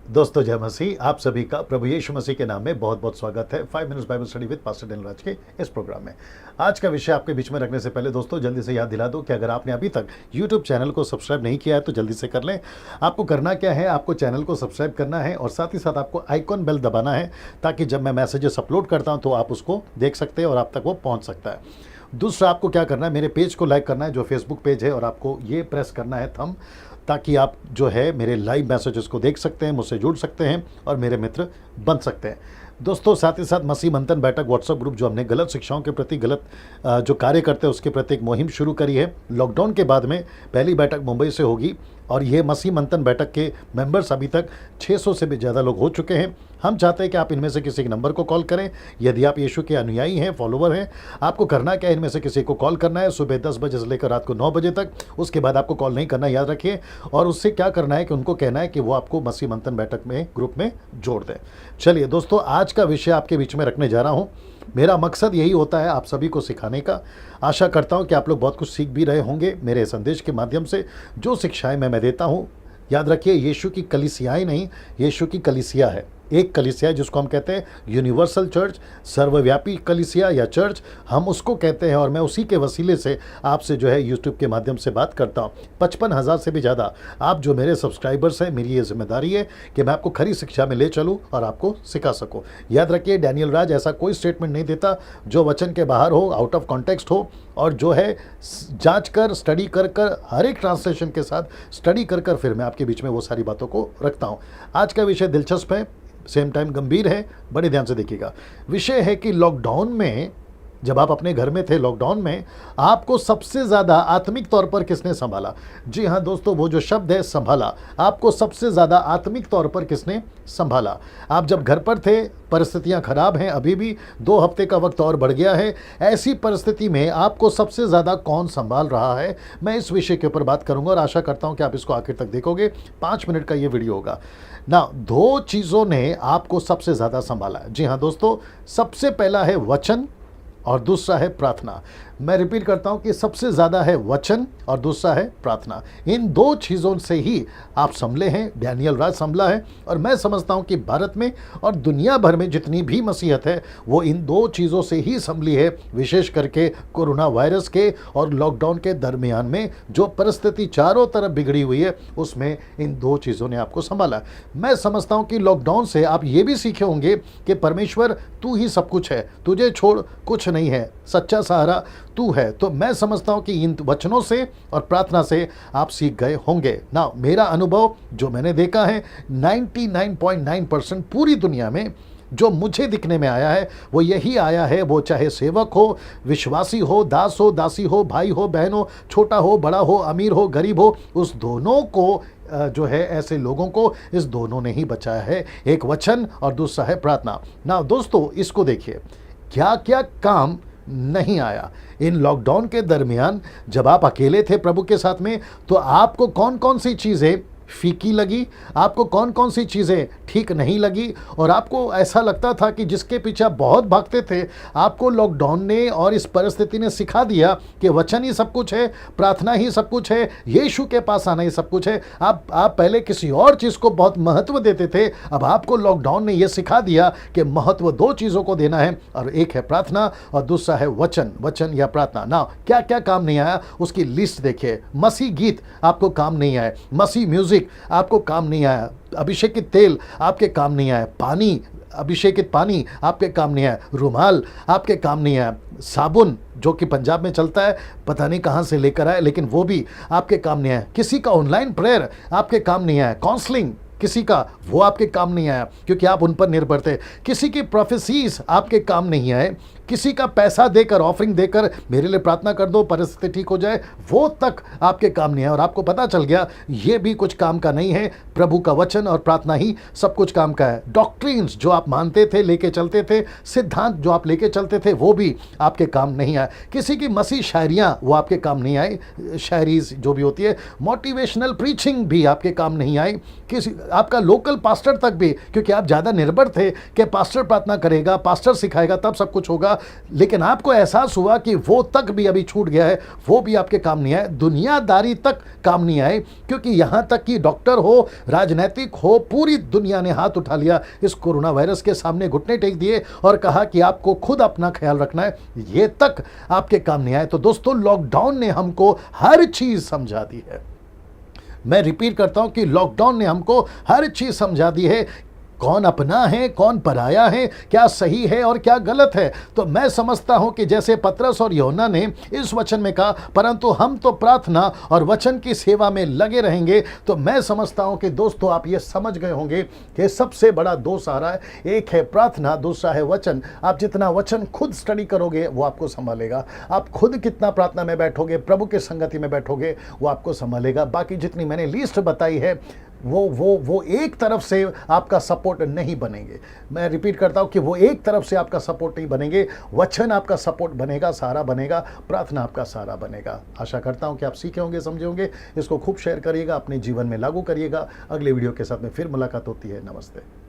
दोस्तों जय मसीह, आप सभी का प्रभु यीशु मसीह के नाम में बहुत बहुत स्वागत है 5 minutes Bible study with pastor Daniel Raj के इस प्रोग्राम में। आज का विषय आपके बीच में रखने से पहले दोस्तों जल्दी से याद दिला दो कि अगर आपने अभी तक यूट्यूब चैनल को सब्सक्राइब नहीं किया है तो जल्दी से कर लें। आपको करना क्या है, आपको चैनल को सब्सक्राइब करना है और साथ ही साथ आपको आइकॉन बेल दबाना है ताकि जब मैं मैसेजेस अपलोड करता हूँ तो आप उसको देख सकते हैं और आप तक वो पहुँच सकता है। दूसरा, आपको क्या करना है, मेरे पेज को लाइक करना है जो फेसबुक पेज है, और आपको ये प्रेस करना है थंब, ताकि आप जो है मेरे लाइव मैसेजेस को देख सकते हैं, मुझसे जुड़ सकते हैं और मेरे मित्र बन सकते हैं। दोस्तों साथ ही साथ मसीह मंथन बैठक व्हाट्सएप ग्रुप, जो हमने गलत शिक्षाओं के प्रति गलत जो कार्य करते हैं उसके प्रति एक मुहिम शुरू करी है। लॉकडाउन के बाद में पहली बैठक मुंबई से होगी और ये मसीह मंथन बैठक के मेंबर्स अभी तक 600 से भी ज़्यादा लोग हो चुके हैं। हम चाहते हैं कि आप इनमें से किसी के नंबर को कॉल करें। यदि आप यीशु के अनुयायी हैं, फॉलोवर हैं, आपको करना क्या है, इनमें से किसी को कॉल करना है सुबह 10 बजे से लेकर रात को 9 बजे तक। उसके बाद आपको कॉल नहीं करना, याद रखिए। और उससे क्या करना है कि उनको कहना है कि वो आपको मसीह मंथन बैठक में ग्रुप में जोड़ दें। चलिए दोस्तों, आज का विषय आपके बीच में रखने जा रहा हूँ। मेरा मकसद यही होता है आप सभी को सिखाने का। आशा करता हूँ कि आप लोग बहुत कुछ सीख भी रहे होंगे मेरे संदेश के माध्यम से। जो शिक्षाएं मैं देता हूँ, याद रखिए, यीशु की कलीसियाएं नहीं, यीशु की कलीसिया है। एक कलीसिया जिसको हम कहते हैं यूनिवर्सल चर्च, सर्वव्यापी कलीसिया या चर्च, हम उसको कहते हैं। और मैं उसी के वसीले से आपसे जो है यूट्यूब के माध्यम से बात करता हूँ। 55,000 से भी ज़्यादा आप जो मेरे सब्सक्राइबर्स हैं, मेरी ये जिम्मेदारी है कि मैं आपको खरी शिक्षा में ले चलूँ और आपको सिखा सकूँ। याद रखिए, डैनियल राज ऐसा कोई स्टेटमेंट नहीं देता जो वचन के बाहर हो, आउट ऑफ कॉन्टेक्स्ट हो, और जो है जांच कर, स्टडी कर कर, हर एक ट्रांसलेशन के साथ स्टडी कर कर फिर मैं आपके बीच में वो सारी बातों को रखता हूँ। आज का विषय दिलचस्प है, सेम टाइम गंभीर है, बड़े ध्यान से देखिएगा। विषय है कि लॉकडाउन में, जब आप अपने घर में थे, लॉकडाउन में आपको सबसे ज़्यादा आत्मिक तौर पर किसने संभाला? जी हाँ दोस्तों, वो जो शब्द है संभाला, आपको सबसे ज़्यादा आत्मिक तौर पर किसने संभाला? आप जब घर पर थे, परिस्थितियां खराब हैं, अभी भी 2 हफ्ते का वक्त और बढ़ गया है। ऐसी परिस्थिति में आपको सबसे ज़्यादा कौन संभाल रहा है? मैं इस विषय के ऊपर बात करूंगा और आशा करता हूं कि आप इसको आखिर तक देखोगे। 5 मिनट का ये वीडियो होगा ना। 2 चीज़ों ने आपको सबसे ज़्यादा संभाला। जी हाँ दोस्तों, सबसे पहला है वचन और दूसरा है प्रार्थना। मैं रिपीट करता हूं कि सबसे ज़्यादा है वचन और दूसरा है प्रार्थना। इन 2 चीज़ों से ही आप संभले हैं, डैनियल राज संभला है। और मैं समझता हूं कि भारत में और दुनिया भर में जितनी भी मसीहत है वो इन 2 चीज़ों से ही संभली है। विशेष करके कोरोना वायरस के और लॉकडाउन के दरमियान में जो परिस्थिति चारों तरफ बिगड़ी हुई है, उसमें इन 2 चीज़ों ने आपको संभाला। मैं समझता हूँ कि लॉकडाउन से आप ये भी सीखे होंगे कि परमेश्वर तू ही सब कुछ है, तुझे छोड़ कुछ नहीं है, सच्चा सहारा तू है। तो मैं समझता हूं कि इन वचनों से और प्रार्थना से आप सीख गए होंगे ना। मेरा अनुभव जो मैंने देखा है, 99.9% पूरी दुनिया में जो मुझे दिखने में आया है वो यही आया है। वो चाहे सेवक हो, विश्वासी हो, दास हो, दासी हो, भाई हो, बहन हो, छोटा हो, बड़ा हो, अमीर हो, गरीब हो, उस दोनों को जो है, ऐसे लोगों को इस दोनों ने ही बचाया है। एक वचन और दूसरा है प्रार्थना। ना दोस्तों, इसको देखिए, क्या क्या काम नहीं आया इन लॉकडाउन के दरमियान। जब आप अकेले थे प्रभु के साथ में, तो आपको कौन कौन सी चीज़ें फीकी लगी, आपको कौन कौन सी चीज़ें ठीक नहीं लगी, और आपको ऐसा लगता था कि जिसके पीछे बहुत भागते थे, आपको लॉकडाउन ने और इस परिस्थिति ने सिखा दिया कि वचन ही सब कुछ है, प्रार्थना ही सब कुछ है, यीशु के पास आना ही सब कुछ है। आप पहले किसी और चीज़ को बहुत महत्व देते थे, अब आपको लॉकडाउन ने यह सिखा दिया कि महत्व 2 चीज़ों को देना है, और एक है प्रार्थना और दूसरा है वचन या प्रार्थना। ना क्या क्या काम नहीं आया उसकी लिस्ट देखिए। मसीह गीत आपको काम नहीं आए, मसीह म्यूजिक आपको काम नहीं आया, अभिषेकित तेल आपके काम नहीं आया, पानी, अभिषेकित पानी आपके काम नहीं आया, रुमाल आपके काम नहीं आया, साबुन जो कि पंजाब में चलता है, पता नहीं कहाँ से लेकर आए, लेकिन वो भी आपके काम नहीं आया। किसी का ऑनलाइन प्रेयर आपके काम नहीं आया, काउंसलिंग किसी का, वो आपके काम नहीं आया क्योंकि आप उन पर निर्भर थे। किसी की प्रोफेसीज आपके काम नहीं आए, किसी का पैसा देकर, ऑफरिंग देकर, मेरे लिए प्रार्थना कर दो परिस्थिति ठीक हो जाए, वो तक आपके काम नहीं है। और आपको पता चल गया ये भी कुछ काम का नहीं है, प्रभु का वचन और प्रार्थना ही सब कुछ काम का है। डॉक्ट्रिन्स जो आप मानते थे, लेके चलते थे, सिद्धांत जो आप लेके चलते थे, वो भी आपके काम नहीं आए। किसी की मसीह शायरियाँ वो आपके काम नहीं आई, शायरीज जो भी होती है, मोटिवेशनल प्रीचिंग भी आपके काम नहीं आई। किसी आपका लोकल पास्टर तक भी, क्योंकि आप ज़्यादा निर्भर थे कि पास्टर प्रार्थना करेगा, पास्टर सिखाएगा, तब सब कुछ होगा, था, लेकिन आपको एहसास हुआ कि वो तक भी अभी छूट गया है, वो भी आपके काम नहीं आए, दुनियादारी तक काम नहीं आए, क्योंकि यहाँ तक कि डॉक्टर हो, राजनीतिक हो, पूरी दुनिया ने हाथ उठा लिया इस कोरोना वायरस के सामने, घुटने टेक दिए और कहा कि आपको खुद अपना ख्याल रखना है, ये तक आपके काम नहीं आए। तो दोस्तों, लॉकडाउन ने हमको हर चीज समझा दी है। मैं रिपीट करता हूं कि लॉकडाउन ने हमको हर चीज समझा दी है, कौन अपना है, कौन पराया है, क्या सही है और क्या गलत है। तो मैं समझता हूं कि जैसे पतरस और यूहन्ना ने इस वचन में कहा, परंतु हम तो प्रार्थना और वचन की सेवा में लगे रहेंगे, तो मैं समझता हूं कि दोस्तों आप ये समझ गए होंगे कि सबसे बड़ा दो सहारा है, एक है प्रार्थना, दूसरा है वचन। आप जितना वचन खुद स्टडी करोगे वो आपको संभालेगा, आप खुद कितना प्रार्थना में बैठोगे, प्रभु के संगति में बैठोगे, वो आपको संभालेगा। बाकी जितनी मैंने लिस्ट बताई है वो एक तरफ से आपका सपोर्ट नहीं बनेंगे। मैं रिपीट करता हूं कि वो एक तरफ से आपका सपोर्ट नहीं बनेंगे, वचन आपका सपोर्ट बनेगा, सहारा बनेगा, प्रार्थना आपका सहारा बनेगा। आशा करता हूं कि आप सीखे होंगे, समझे होंगे। इसको खूब शेयर करिएगा, अपने जीवन में लागू करिएगा। अगले वीडियो के साथ में फिर मुलाकात होती है। नमस्ते।